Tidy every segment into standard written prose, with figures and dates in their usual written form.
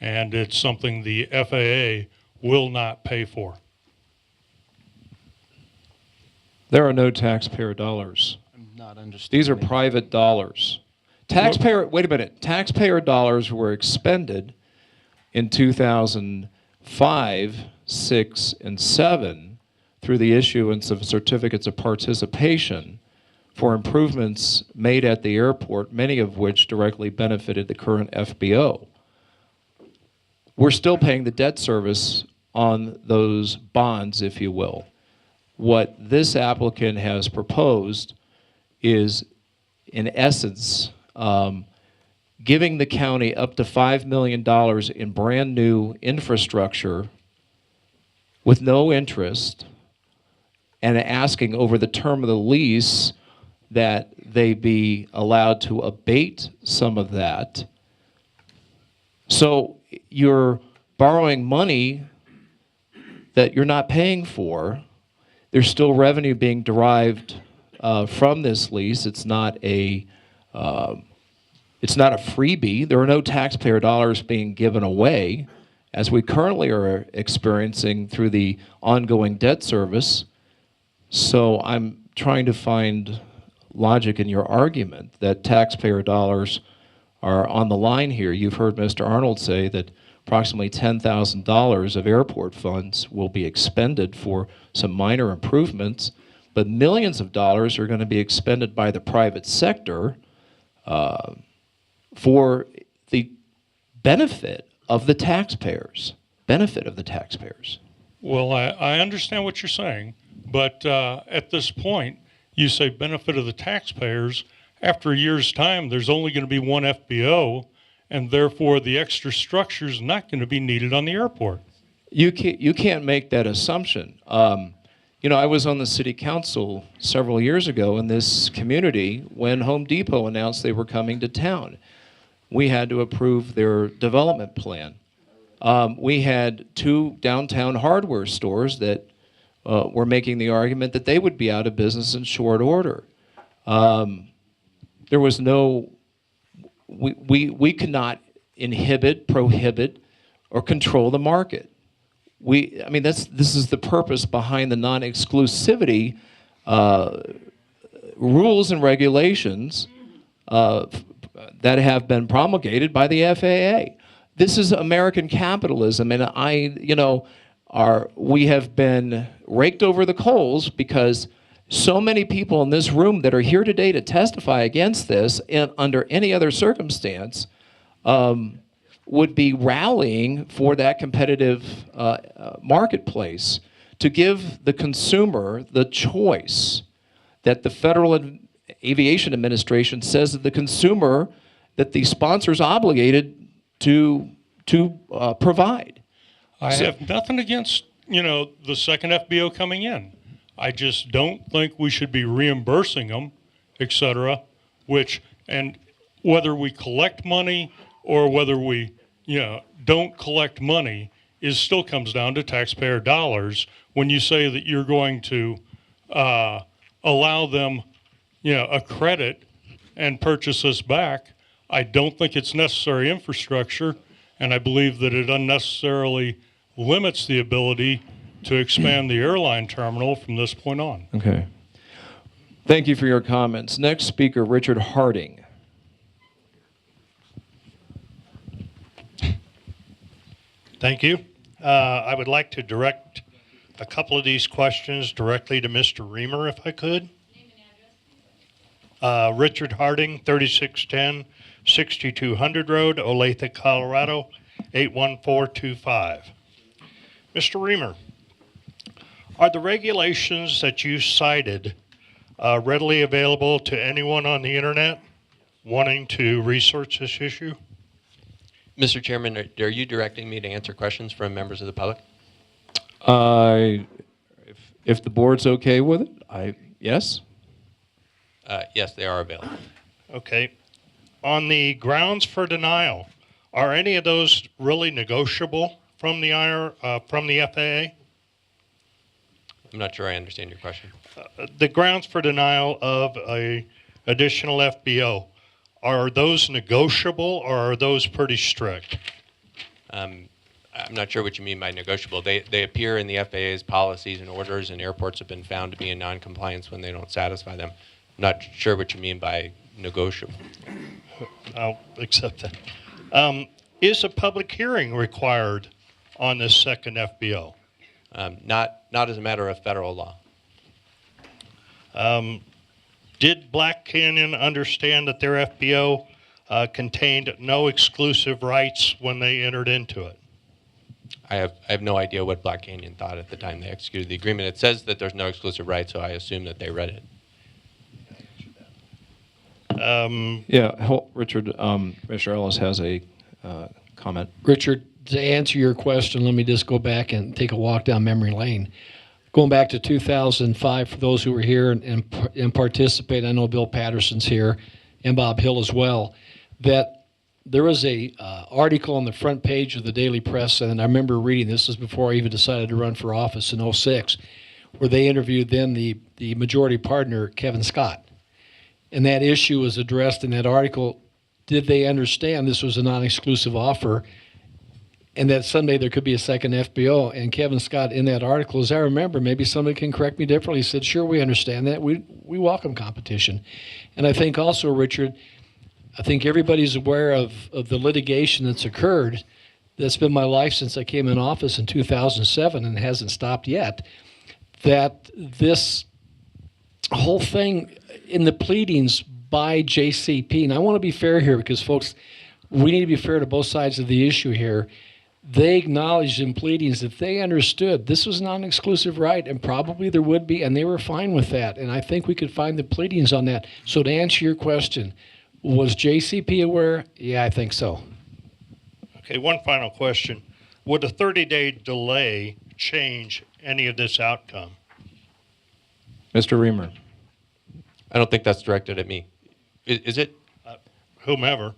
and it's something the FAA will not pay for. There are no taxpayer dollars. I'm not understanding. These are private dollars. Wait a minute. Taxpayer dollars were expended in 2005, 6, and 7 through the issuance of certificates of participation for improvements made at the airport, many of which directly benefited the current FBO. We're still paying the debt service on those bonds, if you will. What this applicant has proposed is, in essence, giving the county up to $5 million in brand new infrastructure with no interest, and asking over the term of the lease that they be allowed to abate some of that. So you're borrowing money that you're not paying for. There's still revenue being derived from this lease. It's not a freebie. There are no taxpayer dollars being given away, as we currently are experiencing through the ongoing debt service. So I'm trying to find logic in your argument that taxpayer dollars are on the line here. You've heard Mr. Arnold say that approximately $10,000 of airport funds will be expended for some minor improvements, but millions of dollars are going to be expended by the private sector for the benefit of the taxpayers. Well, I understand what you're saying, but at this point, you say benefit of the taxpayers. After a year's time, there's only going to be one FBO, and therefore the extra structure is not going to be needed on the airport. You can't make that assumption. You know, I was on the city council several years ago in this community when Home Depot announced they were coming to town. We had to approve their development plan. We had 2 downtown hardware stores that were making the argument that they would be out of business in short order. There was no, we could not inhibit, prohibit, or control the market. I mean, this is the purpose behind the non-exclusivity rules and regulations that have been promulgated by the FAA. This is American capitalism, and we have been raked over the coals because so many people in this room that are here today to testify against this, and under any other circumstance, would be rallying for that competitive marketplace to give the consumer the choice that the Federal Aviation Administration says that the consumer, that the sponsor is obligated to provide. I have nothing against, the second FBO coming in. I just don't think we should be reimbursing them, et cetera, and whether we collect money or whether we, don't collect money still comes down to taxpayer dollars. When you say that you're going to allow them, a credit and purchase us back, I don't think it's necessary infrastructure, and I believe that it unnecessarily limits the ability to expand the airline terminal from this point on. Okay. Thank you for your comments. Next speaker, Richard Harding. Thank you. I would like to direct a couple of these questions directly to Mr. Reamer, if I could. Name and address. Richard Harding, 3610 6200 Road, Olathe, Colorado, 81425. Mr. Reamer, are the regulations that you cited readily available to anyone on the internet wanting to research this issue? Mr. Chairman, are you directing me to answer questions from members of the public? If the board's okay with it, yes. Yes, they are available. Okay. On the grounds for denial, are any of those really negotiable from the FAA? I'm not sure I understand your question. The grounds for denial of a additional FBO, are those negotiable or are those pretty strict? I'm not sure what you mean by negotiable. They appear in the FAA's policies and orders, and airports have been found to be in non-compliance when they don't satisfy them. I'm not sure what you mean by negotiable. I'll accept that. Is a public hearing required on this second FBO? Not as a matter of federal law. Did Black Canyon understand that their FBO contained no exclusive rights when they entered into it? I have no idea what Black Canyon thought at the time they executed the agreement. It says that there's no exclusive rights, so I assume that they read it. Richard, Commissioner Ellis has a comment. Richard, to answer your question, let me just go back and take a walk down memory lane. Going back to 2005, for those who were here and participate, I know Bill Patterson's here and Bob Hill as well, that there was a article on the front page of the Daily Press, and I remember reading this is before I even decided to run for office in 06, where they interviewed then the majority partner, Kevin Scott. And that issue was addressed in that article. Did they understand this was a non-exclusive offer and that someday there could be a second FBO? And Kevin Scott, in that article, as I remember, maybe somebody can correct me differently, said, sure, we understand that. We welcome competition. And I think also, Richard, I think everybody's aware of the litigation that's occurred. That's been my life since I came in office in 2007 and hasn't stopped yet. That this whole thing in the pleadings by JCP, and I want to be fair here because, folks, we need to be fair to both sides of the issue here. They acknowledged in pleadings that they understood this was not an exclusive right, and probably there would be, and they were fine with that. And I think we could find the pleadings on that. So to answer your question, was JCP aware? Yeah, I think so. Okay, one final question. Would a 30-day delay change any of this outcome? Mr. Reamer. I don't think that's directed at me. Is it? Whomever.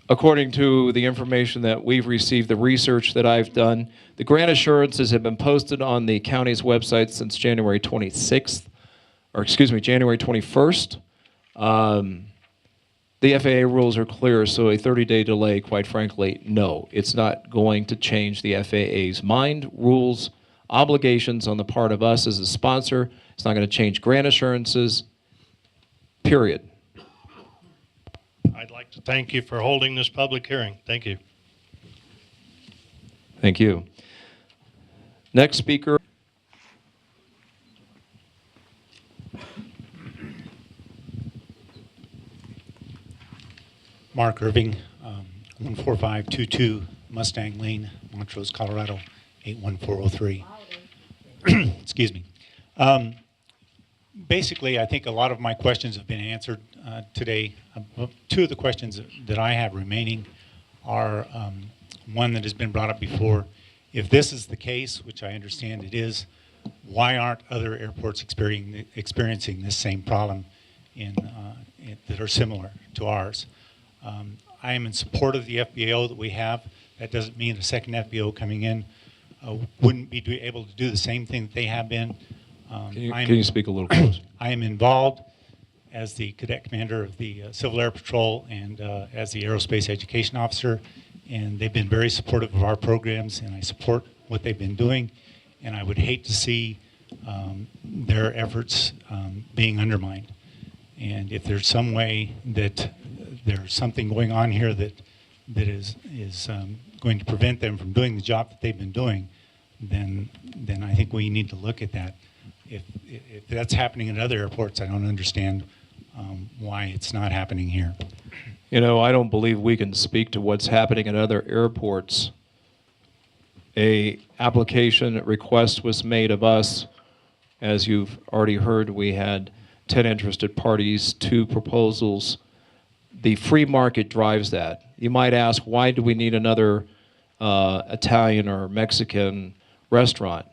According to the information that we've received, the research that I've done, the grant assurances have been posted on the county's website since January 26th, or excuse me, January 21st. The FAA rules are clear, so a 30-day delay, quite frankly, no. It's not going to change the FAA's mind, rules, obligations on the part of us as a sponsor. It's not going to change grant assurances, period. I'd like to thank you for holding this public hearing. Thank you. Thank you. Next speaker. Mark Irving, 14522 Mustang Lane, Montrose, Colorado, 81403. Excuse me. Basically, I think a lot of my questions have been answered today. Two of the questions that I have remaining are one that has been brought up before. If this is the case, which I understand it is, why aren't other airports experiencing this same problem that are similar to ours? I am in support of the FBO that we have. That doesn't mean a second FBO coming in wouldn't be able to do the same thing that they have been. Can you speak a little closer? I am involved as the cadet commander of the Civil Air Patrol and as the Aerospace Education Officer, and they've been very supportive of our programs, and I support what they've been doing, and I would hate to see their efforts being undermined. And if there's some way that there's something going on here that is going to prevent them from doing the job that they've been doing, then I think we need to look at that. If that's happening at other airports, I don't understand why it's not happening here. You know, I don't believe we can speak to what's happening at other airports. A application request was made of us. As you've already heard, we had 10 interested parties, 2 proposals. The free market drives that. You might ask, why do we need another Italian or Mexican restaurant?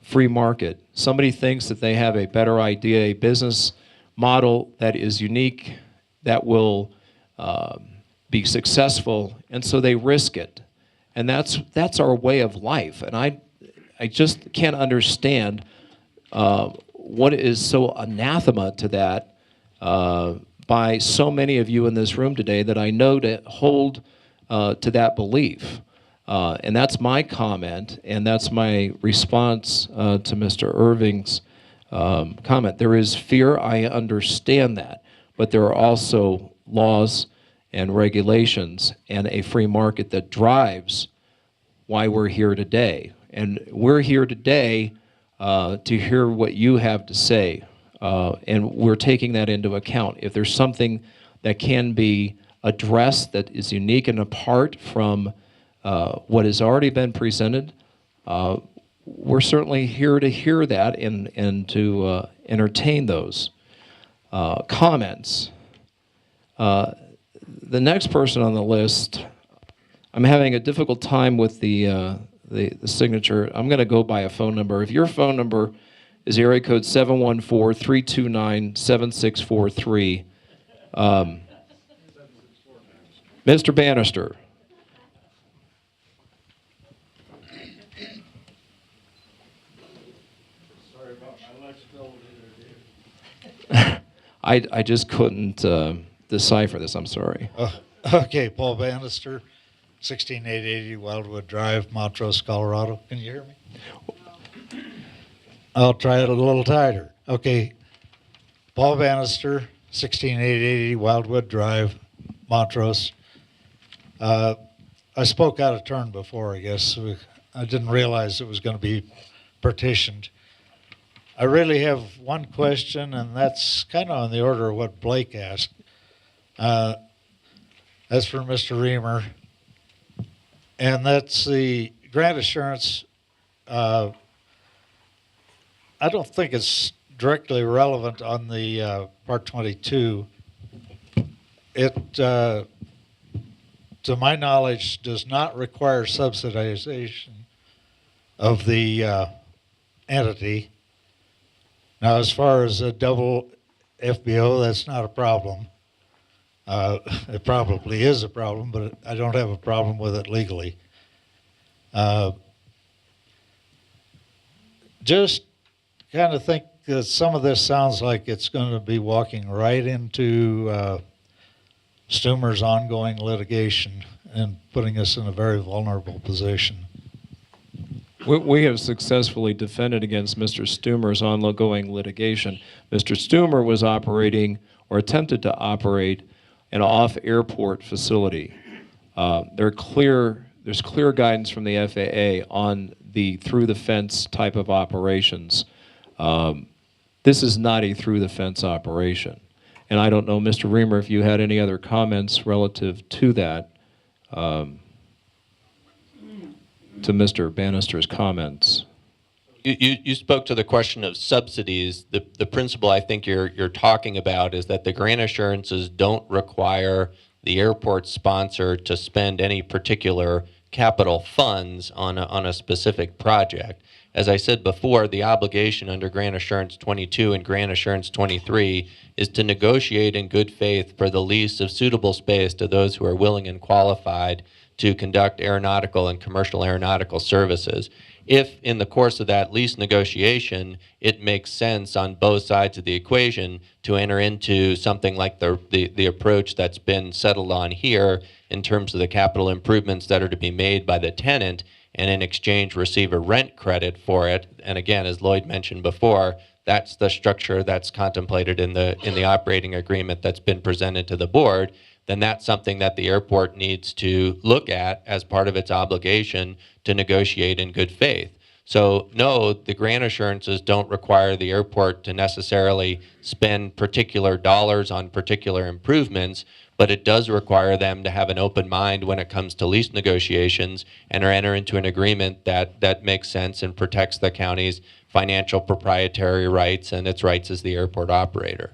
Free market. Somebody thinks that they have a better idea, a business model that is unique, that will be successful, and so they risk it. And that's our way of life. And I just can't understand what is so anathema to that by so many of you in this room today that I know to hold to that belief. And that's my comment, and that's my response to Mr. Irving's comment. There is fear, I understand that, but there are also laws and regulations and a free market that drives why we're here today. And we're here today to hear what you have to say, and we're taking that into account. If there's something that can be addressed that is unique and apart from what has already been presented, we're certainly here to hear that and to entertain those comments. The next person on the list, I'm having a difficult time with the signature. I'm going to go by a phone number. If your phone number is area code 714-329-7643, Mr. Bannister. Sorry about my legs. I just couldn't decipher this. I'm sorry. Okay, Paul Bannister, 16880 Wildwood Drive, Montrose, Colorado. Can you hear me? I'll try it a little tighter. Okay, Paul Bannister, 16880 Wildwood Drive, Montrose. I spoke out of turn before, I guess. I didn't realize it was going to be partitioned. I really have one question, and that's kind of on the order of what Blake asked. That's for Mr. Reamer. And that's the grant assurance. I don't think it's directly relevant on the Part 22. It, to my knowledge, does not require subsidization of the entity. Now, as far as a double FBO, that's not a problem. It probably is a problem, but I don't have a problem with it legally. Just kind of think that some of this sounds like it's going to be walking right into Stumer's ongoing litigation and putting us in a very vulnerable position. We have successfully defended against Mr. Stumer's ongoing litigation. Mr. Stumer was operating or attempted to operate an off-airport facility. There's clear guidance from the FAA on the through-the-fence type of operations. This is not a through-the-fence operation. And I don't know, Mr. Reamer, if you had any other comments relative to that, to Mr. Bannister's comments. You spoke to the question of subsidies. The principle I think you're talking about is that the grant assurances don't require the airport sponsor to spend any particular capital funds on a specific project. As I said before, the obligation under Grant Assurance 22 and Grant Assurance 23 is to negotiate in good faith for the lease of suitable space to those who are willing and qualified to conduct aeronautical and commercial aeronautical services. If in the course of that lease negotiation, it makes sense on both sides of the equation to enter into something like the approach that's been settled on here in terms of the capital improvements that are to be made by the tenant, and in exchange receive a rent credit for it. And again, as Lloyd mentioned before, that's the structure that's contemplated in the operating agreement that's been presented to the board. Then that's something that the airport needs to look at as part of its obligation to negotiate in good faith. So no, the grant assurances don't require the airport to necessarily spend particular dollars on particular improvements, but it does require them to have an open mind when it comes to lease negotiations and or enter into an agreement that makes sense and protects the county's financial proprietary rights and its rights as the airport operator.